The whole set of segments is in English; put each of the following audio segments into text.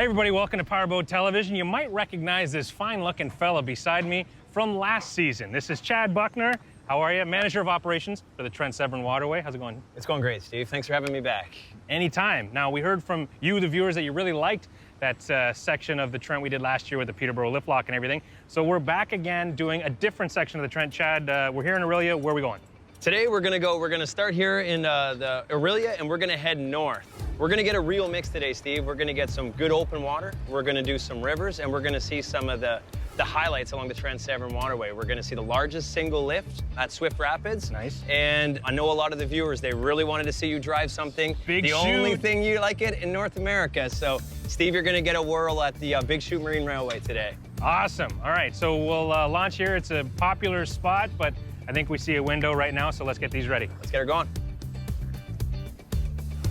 Hey everybody, welcome to PowerBoat Television. You might recognize this fine-looking fella beside me from last season. This is Chad Buchner. How are you? Manager of Operations for the Trent Severn Waterway. How's it going? It's going great, Steve. Thanks for having me back. Anytime. Now, we heard from you, the viewers, that you really liked that section of the Trent we did last year with the Peterborough lift lock and everything. So we're back again doing a different section of the Trent. Chad, we're here in Orillia. Where are we going? Today we're gonna start here in the Orillia and we're gonna head north. We're gonna get a real mix today, Steve. We're gonna get some good open water, we're gonna do some rivers, and we're gonna see some of the highlights along the Trent Severn Waterway. We're gonna see the largest single lift at Swift Rapids. Nice. And I know a lot of the viewers, they really wanted to see you drive something. Big Chute. The only thing you like it in North America. So, Steve, you're gonna get a whirl at the Big Chute Marine Railway today. Awesome. All right, so we'll launch here. It's a popular spot, but I think we see a window right now, so let's get these ready. Let's get her going.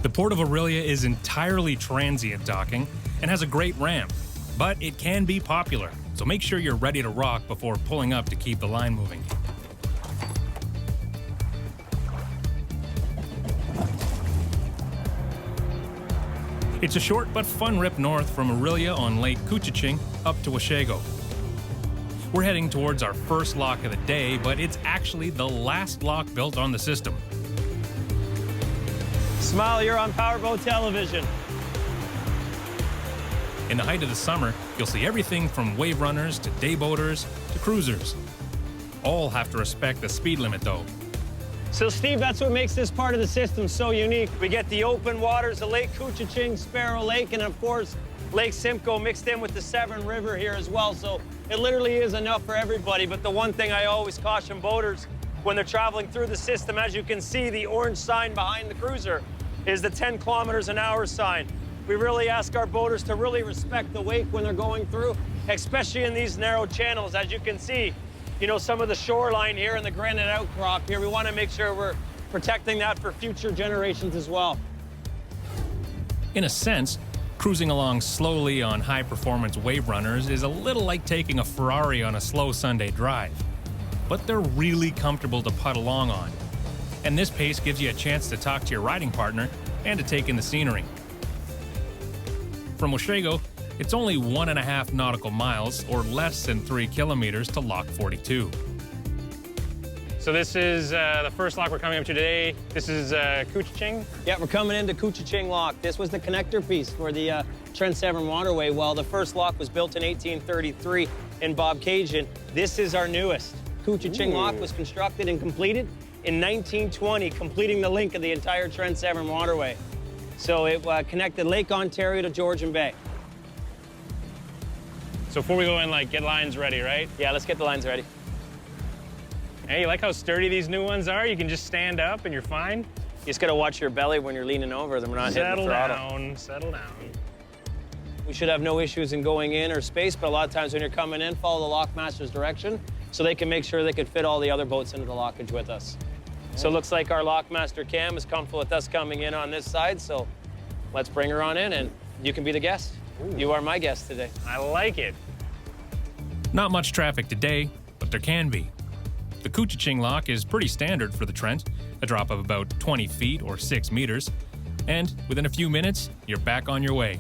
The Port of Orillia is entirely transient docking and has a great ramp, but it can be popular, so make sure you're ready to rock before pulling up to keep the line moving. It's a short but fun rip north from Orillia on Lake Couchiching up to Washego. We're heading towards our first lock of the day, but it's actually the last lock built on the system. Smile, you're on PowerBoat Television. In the height of the summer, you'll see everything from Waverunners to dayboaters to cruisers. All have to respect the speed limit, though. So, Steve, that's what makes this part of the system so unique. We get the open waters of Lake Couchiching, Sparrow Lake, and of course, Lake Simcoe mixed in with the Severn River here as well. So it literally is enough for everybody. But the one thing I always caution boaters when they're traveling through the system, as you can see, the orange sign behind the cruiser is the 10 kilometers an hour sign. We really ask our boaters to really respect the wake when they're going through, especially in these narrow channels. As you can see, you know, some of the shoreline here and the granite outcrop here, we want to make sure we're protecting that for future generations as well. In a sense, cruising along slowly on high-performance Waverunners is a little like taking a Ferrari on a slow Sunday drive. But they're really comfortable to putt along on. And this pace gives you a chance to talk to your riding partner and to take in the scenery. From Washego, it's only 1.5 nautical miles, or less than 3 kilometers, to Lock 42. So this is the first lock we're coming up to today. This is Couchiching. Yeah, we're coming into Couchiching Lock. This was the connector piece for the Trent Severn Waterway. Well, the first lock was built in 1833 in Bobcaygeon. This is our newest. Couchiching Lock was constructed and completed in 1920, completing the link of the entire Trent Severn Waterway. So it connected Lake Ontario to Georgian Bay. So before we go in, like, get lines ready, right? Yeah, let's get the lines ready. Hey, you like how sturdy these new ones are? You can just stand up and you're fine. You just gotta watch your belly when you're leaning over them. We're not hitting the throttle. Settle down. We should have no issues in going in or space, but a lot of times when you're coming in, follow the lockmaster's direction so they can make sure they can fit all the other boats into the lockage with us. So it looks like our lockmaster Cam is comfortable with us coming in on this side, so let's bring her on in and you can be the guest. Ooh. You are my guest today. I like it. Not much traffic today, but there can be. The Couchiching Lock is pretty standard for the Trent, a drop of about 20 feet or 6 meters, and within a few minutes, you're back on your way.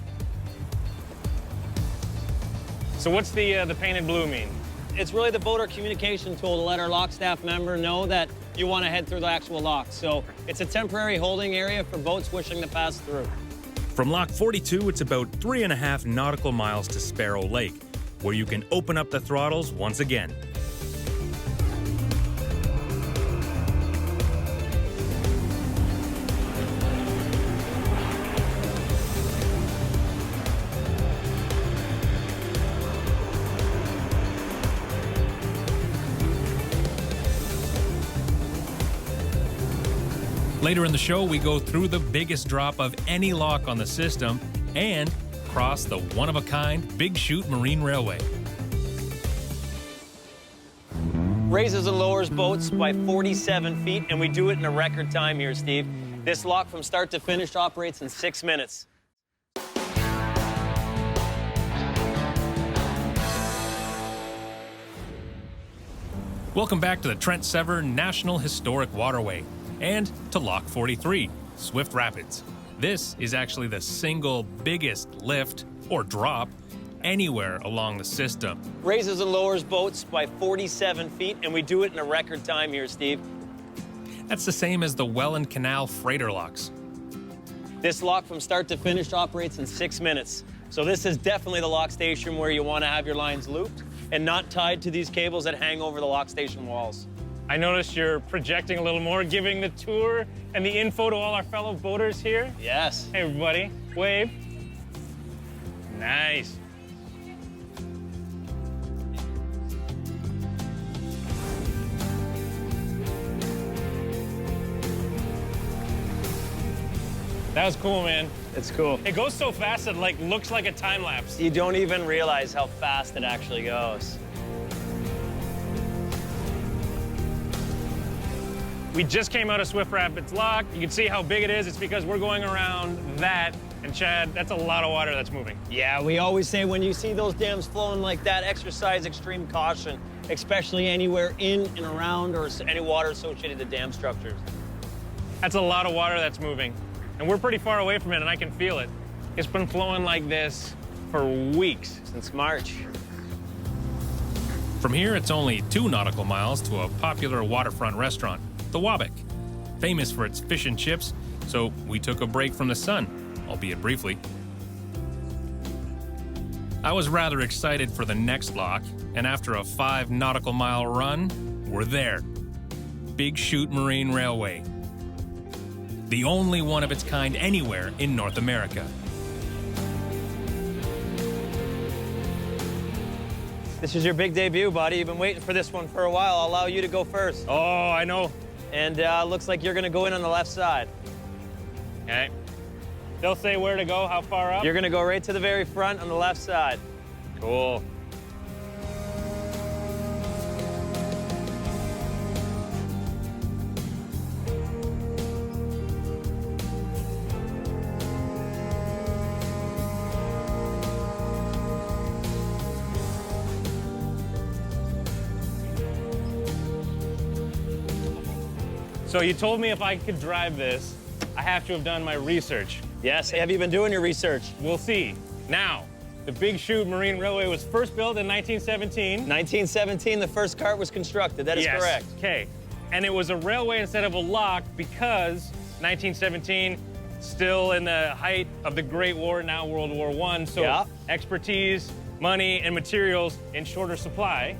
So what's the painted blue mean? It's really the boater communication tool to let our lock staff member know that you want to head through the actual lock. So it's a temporary holding area for boats wishing to pass through. From Lock 42, it's about 3.5 nautical miles to Sparrow Lake, where you can open up the throttles once again. Later in the show, we go through the biggest drop of any lock on the system and cross the one-of-a-kind Big Chute Marine Railway. Raises and lowers boats by 47 feet, and we do it in a record time here, Steve. This lock from start to finish operates in 6 minutes. Welcome back to the Trent Severn National Historic Waterway and to Lock 43, Swift Rapids. This is actually the single biggest lift or drop anywhere along the system. Raises and lowers boats by 47 feet, and we do it in a record time here, Steve. That's the same as the Welland Canal freighter locks. This lock from start to finish operates in 6 minutes. So this is definitely the lock station where you want to have your lines looped and not tied to these cables that hang over the lock station walls. I noticed you're projecting a little more, giving the tour and the info to all our fellow boaters here. Yes. Hey, everybody, wave. Nice. That was cool, man. It's cool. It goes so fast it like looks like a time lapse. You don't even realize how fast it actually goes. We just came out of Swift Rapids Lock. You can see how big it is. It's because we're going around that. And Chad, that's a lot of water that's moving. Yeah, we always say when you see those dams flowing like that, exercise extreme caution, especially anywhere in and around or any water associated to dam structures. That's a lot of water that's moving. And we're pretty far away from it, and I can feel it. It's been flowing like this for weeks. Since March. From here, it's only 2 nautical miles to a popular waterfront restaurant, the Wabick, famous for its fish and chips, so we took a break from the sun, albeit briefly. I was rather excited for the next lock, and after a 5 nautical mile run, we're there. Big Chute Marine Railway. The only one of its kind anywhere in North America. This is your big debut, buddy. You've been waiting for this one for a while. I'll allow you to go first. Oh, I know. And looks like you're gonna go in on the left side. Okay. They'll say where to go, how far up? You're gonna go right to the very front on the left side. Cool. So you told me if I could drive this, I have to have done my research. Yes, have you been doing your research? We'll see. Now, the Big Chute Marine Railway was first built in 1917. 1917, the first cart was constructed. That is correct. Okay. And it was a railway instead of a lock because 1917, still in the height of the Great War, now World War I. So Yeah. expertise, money, and materials in shorter supply.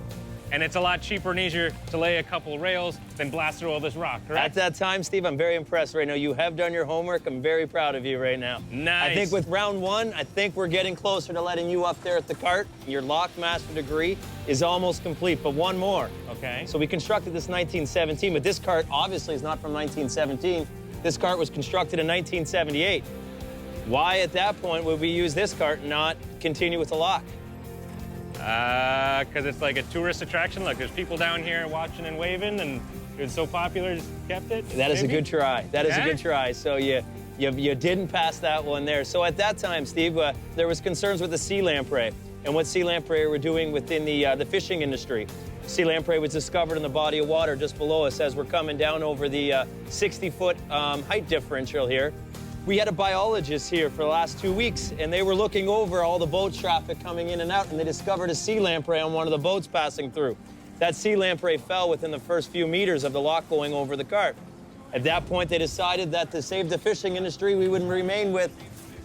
And it's a lot cheaper and easier to lay a couple rails than blast through all this rock, correct? At that time, Steve, I'm very impressed right now. You have done your homework. I'm very proud of you right now. Nice. I think with round 1, I think we're getting closer to letting you up there at the cart. Your lock master degree is almost complete, but one more. Okay. So we constructed this 1917, but this cart obviously is not from 1917. This cart was constructed in 1978. Why at that point would we use this cart and not continue with the lock? Because it's like a tourist attraction. Look, there's people down here watching and waving, and it was so popular, just kept it. That is a maybe? good try. That is a Yeah? good try. So you didn't pass that one there. So at that time, Steve, there was concerns with the sea lamprey and what sea lamprey were doing within the fishing industry. Sea lamprey was discovered in the body of water just below us as we're coming down over the 60-foot height differential here. We had a biologist here for the last 2 weeks, and they were looking over all the boat traffic coming in and out, and they discovered a sea lamprey on one of the boats passing through. That sea lamprey fell within the first few meters of the lock going over the cart. At that point, they decided that to save the fishing industry, we would remain with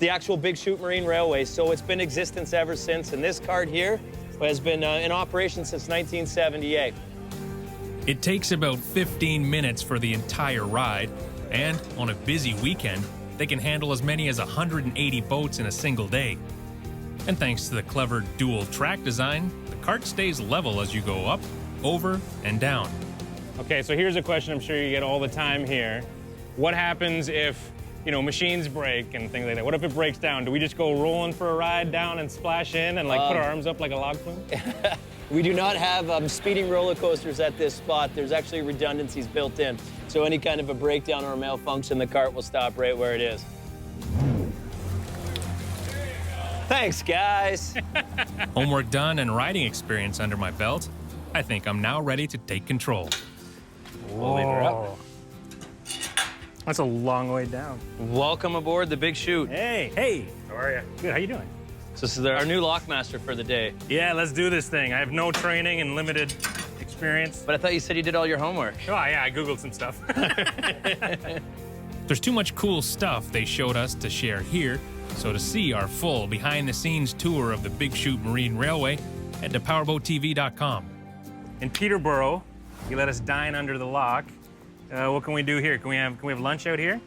the actual Big Chute Marine Railway. So it's been in existence ever since, and this cart here has been in operation since 1978. It takes about 15 minutes for the entire ride, and on a busy weekend, they can handle as many as 180 boats in a single day. And thanks to the clever dual track design, the cart stays level as you go up, over, and down. Okay, so here's a question I'm sure you get all the time here. What happens if, machines break and things like that? What if it breaks down? Do we just go rolling for a ride down and splash in and put our arms up like a log flume? We do not have speeding roller coasters at this spot. There's actually redundancies built in. So any kind of a breakdown or a malfunction, the cart will stop right where it is. Thanks, guys. Homework done and riding experience under my belt, I think I'm now ready to take control. We'll leave her up. That's a long way down. Welcome aboard the Big Chute. Hey. How are you? Good, how you doing? So this is our new lockmaster for the day. Yeah, let's do this thing. I have no training and limited experience. But I thought you said you did all your homework. Oh, yeah, I Googled some stuff. There's too much cool stuff they showed us to share here, so to see our full behind-the-scenes tour of the Big Chute Marine Railway, head to PowerBoatTV.com. In Peterborough, you let us dine under the lock. What can we do here? Can we have lunch out here?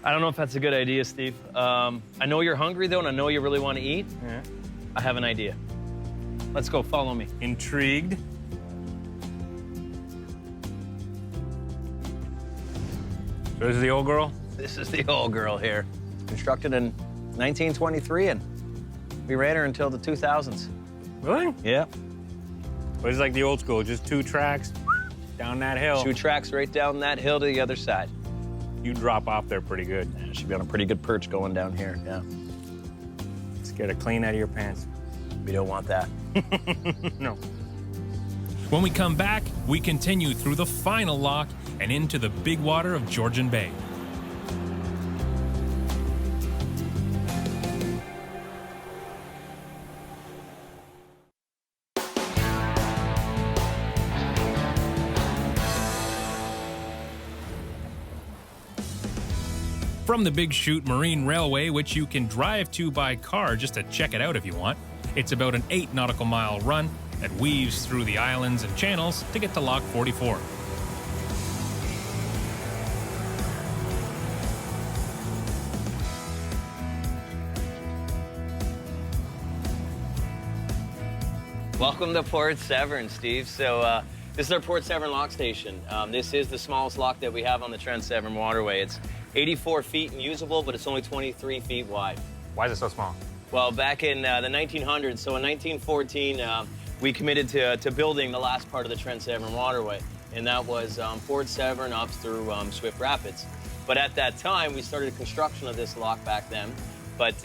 I don't know if that's a good idea, Steve. I know you're hungry, though, and I know you really want to eat. Yeah. I have an idea. Let's go. Follow me. Intrigued. So this is the old girl? This is the old girl here. Constructed in 1923, and we ran her until the 2000s. Really? Yeah. But it's like the old school, just 2 tracks down that hill. 2 tracks right down that hill to the other side. You drop off there pretty good. Yeah, should be on a pretty good perch going down here, yeah. Scared to clean out of your pants. We don't want that. No. When we come back, we continue through the final lock and into the big water of Georgian Bay. From the Big Chute Marine Railway, which you can drive to by car just to check it out if you want, it's about an 8 nautical mile run that weaves through the islands and channels to get to Lock 44. Welcome to Port Severn, Steve. So this is our Port Severn lock station. This is the smallest lock that we have on the Trent Severn Waterway. It's 84 feet and usable, but it's only 23 feet wide. Why is it so small? Well, back in the 1900s, so in 1914, we committed to building the last part of the Trent Severn Waterway, and that was Port Severn up through Swift Rapids. But at that time, we started construction of this lock back then. But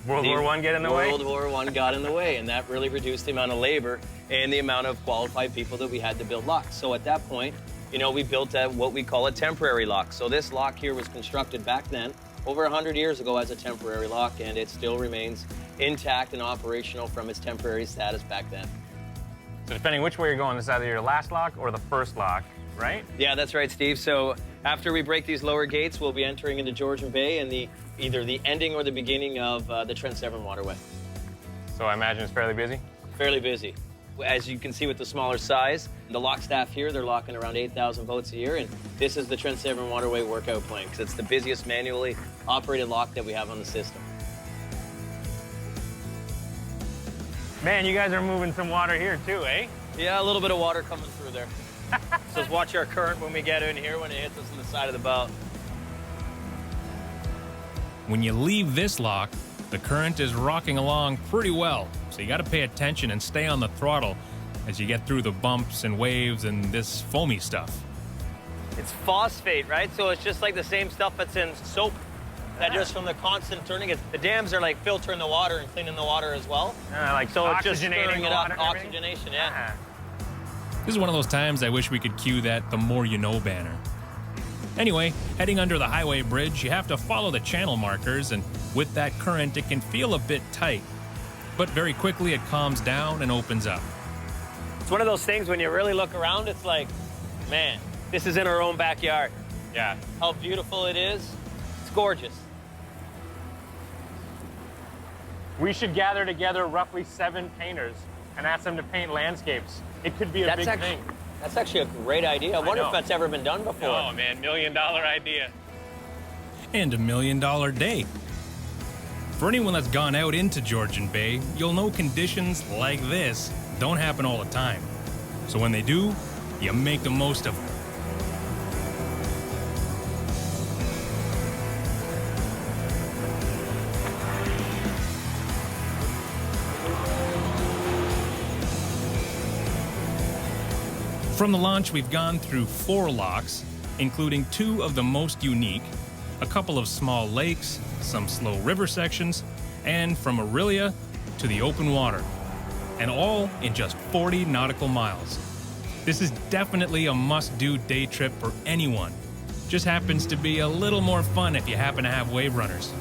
World War I get in the way? World War I got in the way, and that really reduced the amount of labor and the amount of qualified people that we had to build locks. So at that point, you know, we built what we call a temporary lock. So this lock here was constructed back then, over 100 years ago, as a temporary lock, and it still remains intact and operational from its temporary status back then. So depending which way you're going, this is either your last lock or the first lock, right? Yeah, that's right, Steve. So after we break these lower gates, we'll be entering into Georgian Bay and either the ending or the beginning of the Trent Severn Waterway. So I imagine it's fairly busy? Fairly busy. As you can see with the smaller size, the lock staff here, they're locking around 8,000 boats a year, and this is the Trent Severn Waterway workout plane because it's the busiest manually operated lock that we have on the system. Man, you guys are moving some water here too, eh? Yeah, a little bit of water coming through there. So watch our current when we get in here when it hits us on the side of the boat. When you leave this lock, the current is rocking along pretty well, so you got to pay attention and stay on the throttle as you get through the bumps and waves and this foamy stuff. It's phosphate, right? So it's just like the same stuff that's in soap. That just from the constant turning, the dams are like filtering the water and cleaning the water as well. Like So it's just oxygenating stirring the it up, water and everything? oxygenation, yeah. This is one of those times I wish we could cue that "the more you know" banner. Anyway, heading under the highway bridge, you have to follow the channel markers, and with that current, it can feel a bit tight. But very quickly, it calms down and opens up. It's one of those things when you really look around, it's like, man, this is in our own backyard. Yeah. How beautiful it is. It's gorgeous. We should gather together roughly 7 painters and ask them to paint landscapes. It could be a big thing. That's actually a great idea. I wonder if that's ever been done before. Oh man, $1 million idea. And $1 million day. For anyone that's gone out into Georgian Bay, you'll know conditions like this don't happen all the time. So when they do, you make the most of them. From the launch, we've gone through 4 locks, including 2 of the most unique, a couple of small lakes, some slow river sections, and from Orillia to the open water, and all in just 40 nautical miles. This is definitely a must-do day trip for anyone Just happens to be a little more fun if you happen to have wave runners.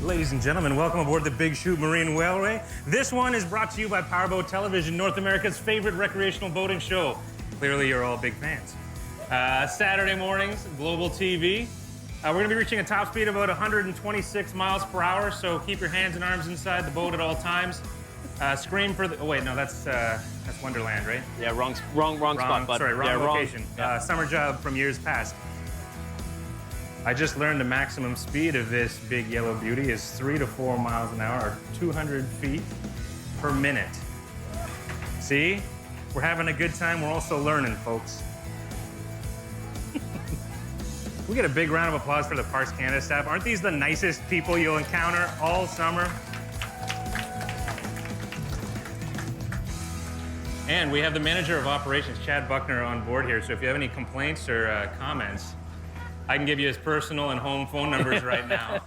Ladies and gentlemen, welcome aboard the Big Chute Marine Railway. This one is brought to you by PowerBoat Television, North America's favorite recreational boating show. Clearly, you're all big fans. Saturday mornings, Global TV. We're going to be reaching a top speed of about 126 miles per hour, so keep your hands and arms inside the boat at all times. Scream for the... Oh, wait, no, that's Wonderland, right? Yeah, wrong spot, bud. Sorry, wrong yeah, location. Yeah. Summer job from years past. I just learned the maximum speed of this big yellow beauty is 3 to 4 miles an hour, or 200 feet per minute. See? We're having a good time. We're also learning, folks. We get a big round of applause for the Parks Canada staff. Aren't these the nicest people you'll encounter all summer? And we have the manager of operations, Chad Buchner, on board here. So if you have any complaints or comments, I can give you his personal and home phone numbers right now.